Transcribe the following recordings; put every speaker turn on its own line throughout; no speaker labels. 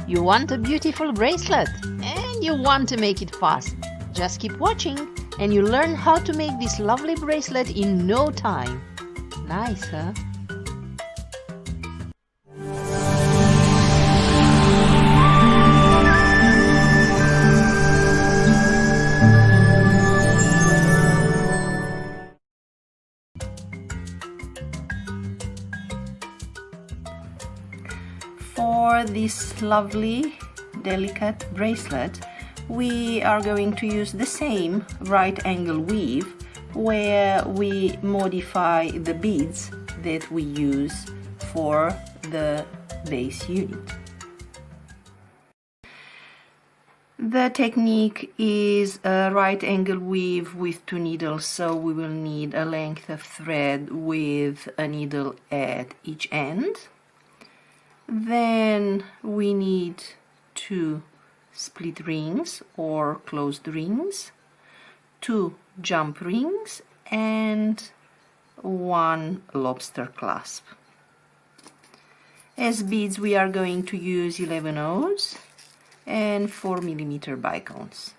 You want a beautiful bracelet and you want to make it fast. Just keep watching and you learn how to make this lovely bracelet in no time. Nice, huh? For this lovely, delicate bracelet, we are going to use the same right angle weave where we modify the beads that we use for the base unit. The technique is a right angle weave with 2 needles, so we will need a length of thread with a needle at each end. Then we need 2 split rings or closed rings, 2 jump rings, and 1 lobster clasp. As beads we are going to use 11 O's and 4mm bicones.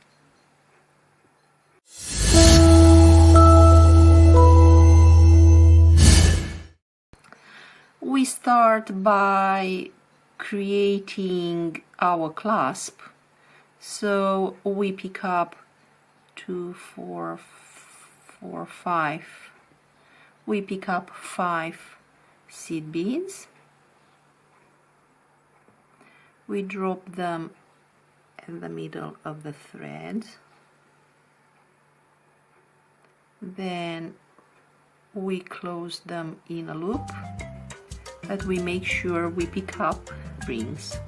We start by creating our clasp, so we pick up 2, 4, 4, 5. We pick up 5 seed beads. We drop them in the middle of the thread. Then we close them in a loop, but we make sure we pick up rings.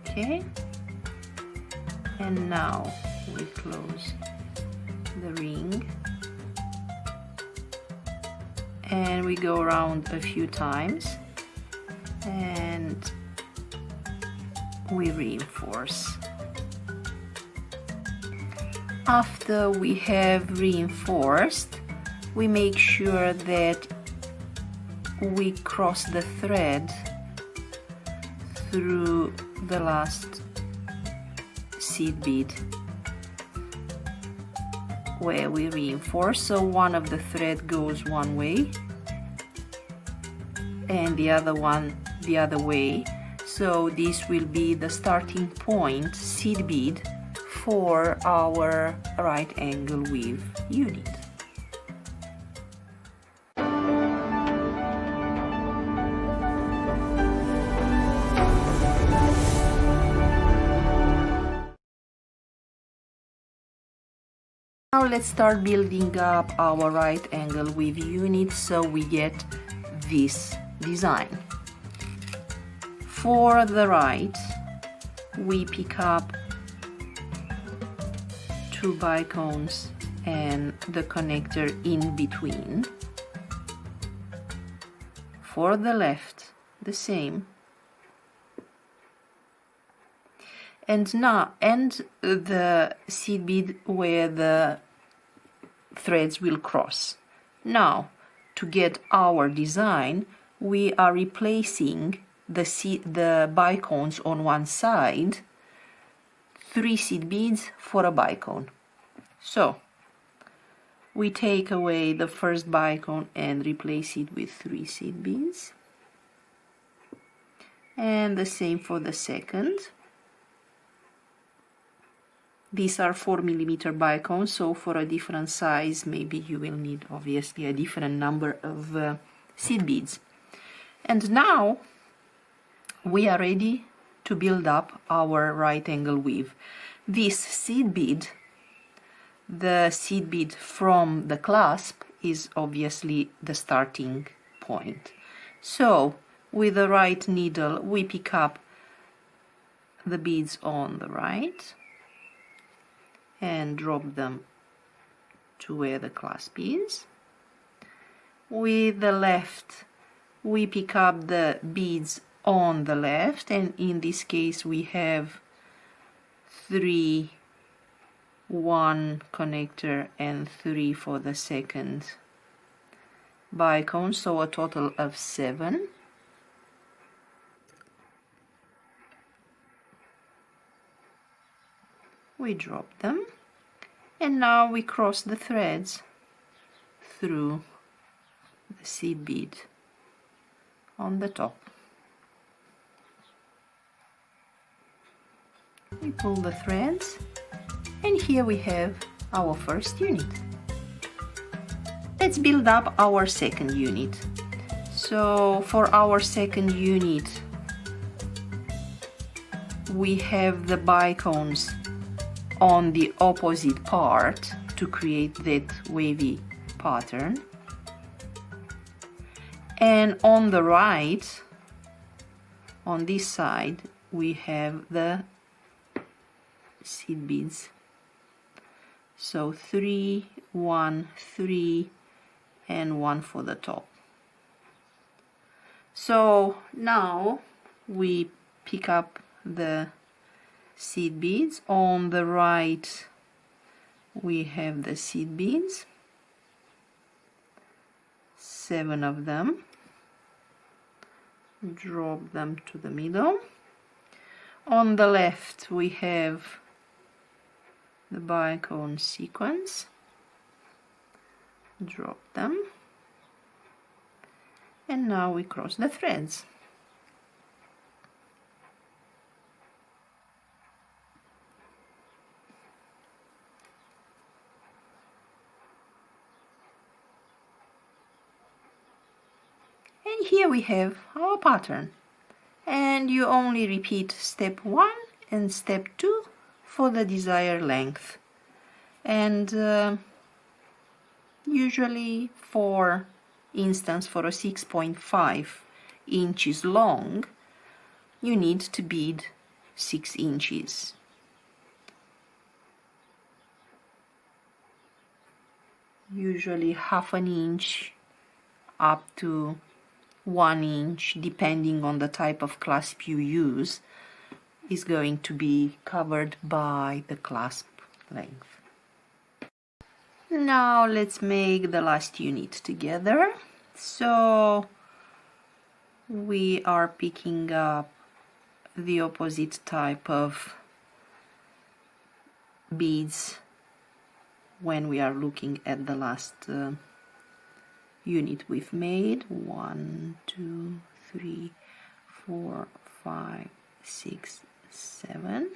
Okay, and now we close the ring and we go around a few times and we reinforce. After we have reinforced, we make sure that we cross the thread through the last seed bead where we reinforce, so one of the thread goes one way and the other one the other way, so this will be the starting point seed bead for our right angle weave unit. Now let's start building up our right angle weave unit so we get this design. For the right, we pick up 2 bicones and the connector in between. For the left, the same. And now end the seed bead where the threads will cross. Now, to get our design, we are replacing the bicones on one side, 3 seed beads for a bicone. So, we take away the first bicone and replace it with 3 seed beads. And the same for the second. These are 4mm bicones, so for a different size, maybe you will need obviously a different number of seed beads. And now we are ready to build up our right angle weave. This seed bead, the seed bead from the clasp, is obviously the starting point. So with the right needle we pick up the beads on the right and drop them to where the clasp is. With the left we pick up the beads on the left, and in this case we have 3, 1 connector and 3 for the second bicones, so a total of 7. We drop them, and now we cross the threads through the seed bead on the top. We pull the threads, and here we have our first unit. Let's build up our second unit. So for our second unit, we have the bicones on the opposite part to create that wavy pattern. And on the right, on this side, we have the seed beads. So 3, 1, 3, and 1 for the top. So now we pick up the seed beads. On the right we have the seed beads, 7 of them. Drop them to the middle. On the left we have the bicone sequence. Drop them, and now we cross the threads. And here we have our pattern, and you only repeat step 1 and step 2 for the desired length. And usually, for instance, for a 6.5 inches long, you need to bead 6 inches. Usually half an inch up to 1 inch, depending on the type of clasp you use, is going to be covered by the clasp length. Now let's make the last unit together. So we are picking up the opposite type of beads when we are looking at the last unit we've made. 1, 2, 3, 4, 5, 6, 7.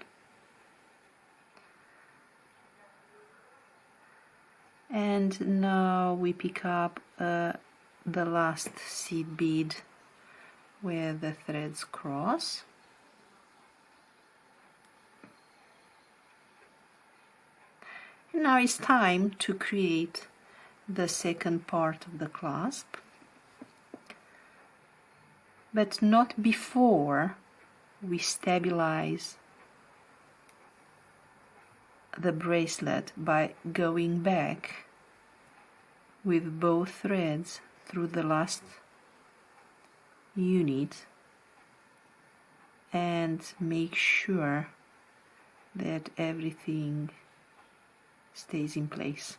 And now we pick up the last seed bead where the threads cross. And now it's time to create the second part of the clasp, but not before we stabilize the bracelet by going back with both threads through the last unit and make sure that everything stays in place.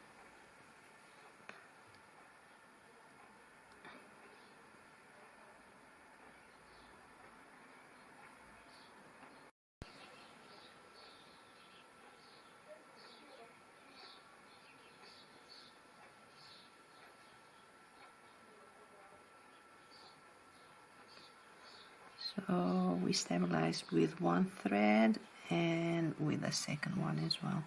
So we stabilize with one thread and with the second one as well.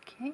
Okay.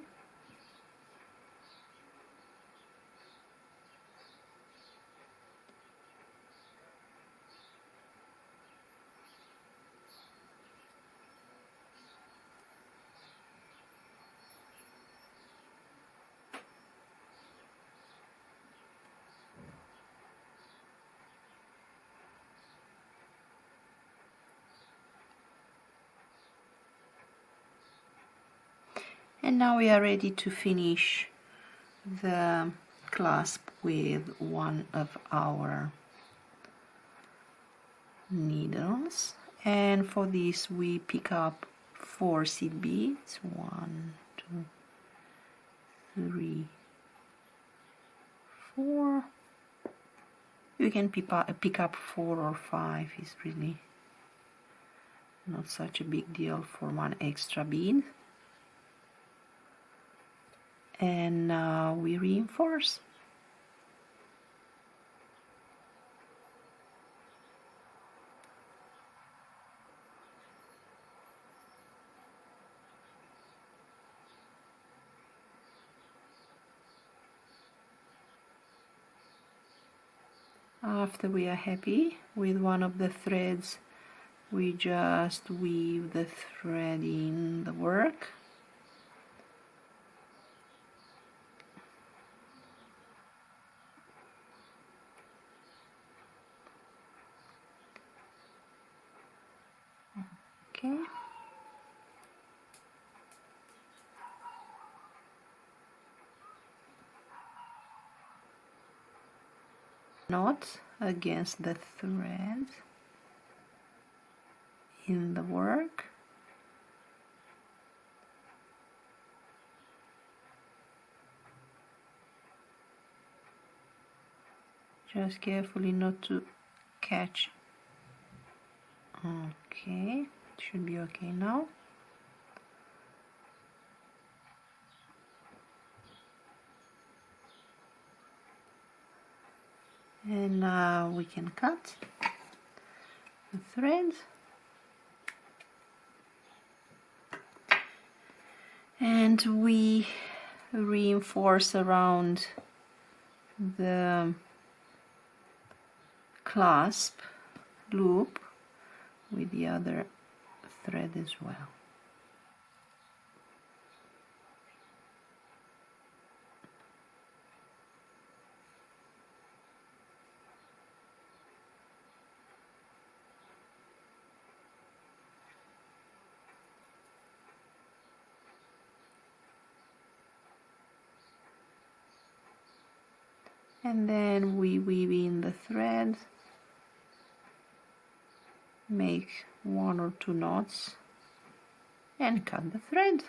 And now we are ready to finish the clasp with one of our needles, and for this we pick up 4 seed beads. 1, 2, 3, 4. You can pick up 4 or 5, is really not such a big deal for one extra bead. And now we reinforce. After we are happy with one of the threads, we just weave the thread in the work. Okay. Knot against the thread in the work. Just carefully not to catch. Okay, it should be okay now. And now we can cut the thread. And we reinforce around the clasp loop with the other thread as well. And then we weave in the thread, make 1 or 2 knots, and cut the thread.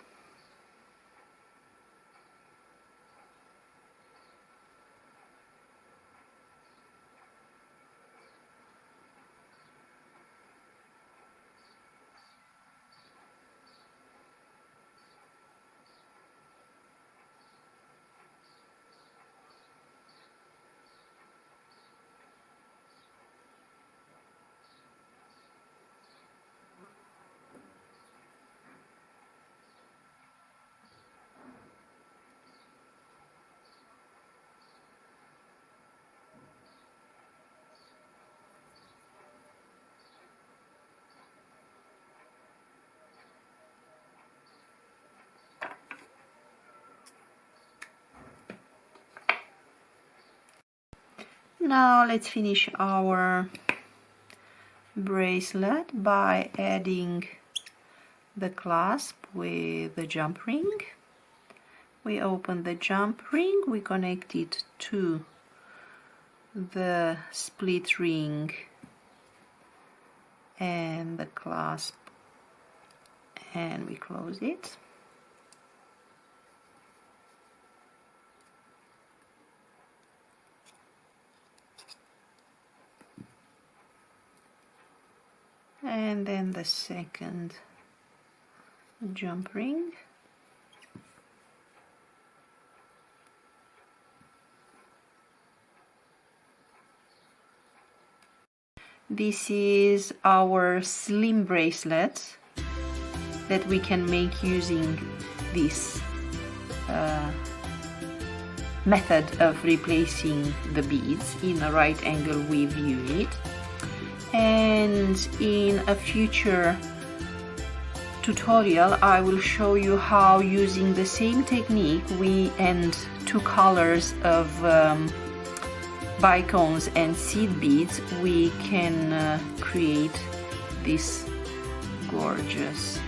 Now let's finish our bracelet by adding the clasp with the jump ring. We open the jump ring, we connect it to the split ring and the clasp, and we close it. And then the second jump ring. This is our slim bracelet that we can make using this method of replacing the beads in a right angle weave unit. And in a future tutorial I will show you how, using the same technique and 2 colors of bicones and seed beads, we can create this gorgeous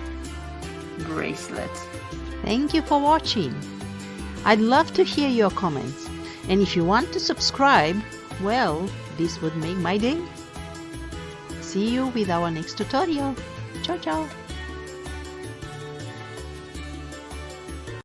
bracelet.
Thank you for watching. I'd love to hear your comments, and if you want to subscribe, well, this would make my day. See you with our next tutorial. Ciao, ciao.